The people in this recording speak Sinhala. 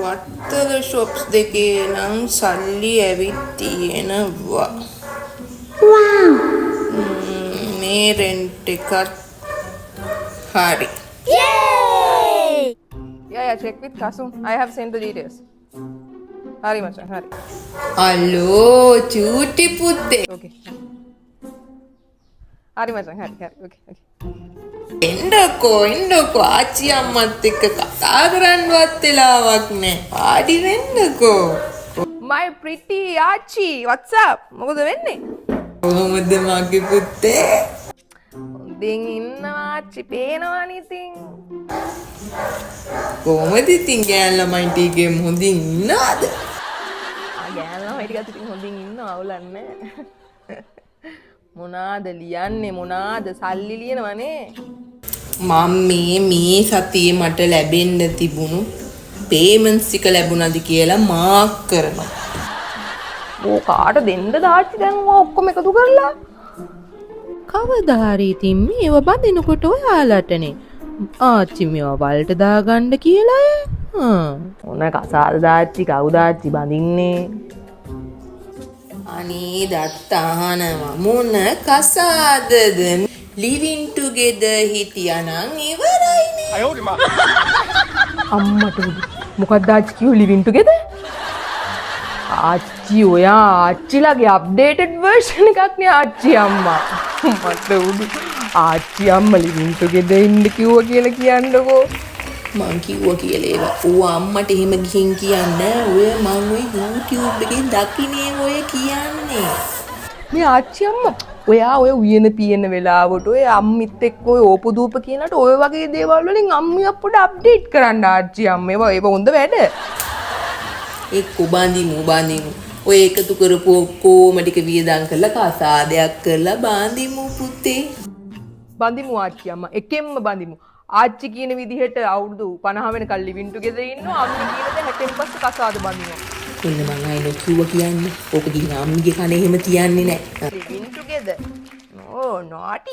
වත්තල ෂොප්ස් දෙකේ නම් සල්ලි ඇවිත් තියෙනවා. මේ රෙන්ට් එකත් හරි. Yeah, check with Kasum. I have sent the details. Hari macam, hari. අලෝ චූටි පුත්තේ. Okay. Hari macam, hari. Okay. එන්නකෝ ආච්චි අම්මත් එක්ක කතා කරන්නවත් වෙලාවක් නැහැ. ආඩි වෙන්නකෝ. My pretty Archie, what's up? මොකද වෙන්නේ? කොහොමද මගේ පුත්තේ? හොඳින් ඉන්නවා ආච්චි, පේනවනේ ඉතින්. කොහොමද ඉතින් ගෑන් ළමයි ටිකේ හොඳින් ඉන්නවද? ගෑන් ළමයි ටිකත් ඉතින් හොඳින් ඉන්නවා, අවුලක් නැහැ. මොනාද ලියන්නේ, මොනාද සල්ලි ලියනවනේ. මම මේ සතියේ මට ලැබෙන්න තිබුණු පේමන්ට්ස් ටික ලැබුණාද කියලා මාක් කරනවා. ඕ කාට දෙන්නද ආච්චි දැන් ඔක්කොම එකතු කරලා? කවදා හරි ඉතින් මේව බඳිනකොට ඔයාලටනේ ආච්චි මේව වලට දාගන්න කියලා ඕන කසාද දාච්චි කවුද ආච්චි බඳින්නේ? අනේ දත්තාහනවා මොන කසාදද? living together හිටියානම් ඉවරයිනේ. අම්මට මොකක්ද ආච්චි කිව්ව living together? ආච්චි ඔයා ආච්චිලාගේ අප්ඩේටඩ් version එකක් නේ ආච්චි අම්මා. මට උඩු ආච්චි අම්මා living together ඉන්න කිව්වා කියලා කියන්නකෝ. මං කිව්වා කියලා ඒවා. ඌ අම්මට එහෙම ගිහින් කියන්නේ ඔය මං ඔය YouTube එකෙන් දකින්නේ ඔය කියන්නේ. මේ ආච්චි අම්මා ඔයා ඔය උයන පියන වෙලාවට ඔය අම්මිත් එක්ක ඔය ඕපදූප කියනට ඔය වගේ දේවල් වලින් අම්මිය අප්පුඩ අප්ඩේට් කරන්න ආච්චි අම්මා. ඒව හොඳ වැඩ. එක්ක බඳිමු ඔය එකතු කරපු ඔක්කොම ටික වියදම් කරලා කසාදයක් කරලා බඳිමු පුතේ. බඳිමු ආච්චි අම්මා එකෙන්ම බඳිමු. ආච්චි කියන විදිහට අවුරුදු 50 වෙනකල් living together ඉන්නවා. අම්මි කියන දේ හැටෙන් පස්සේ කසාද බඳිනවා. එන්න මං ආයෙ කිව්වා කියන්නේ. ඕක දින අම්මිගේ කනේ එහෙම තියන්නේ නැහැ. living together. Oh, naughty.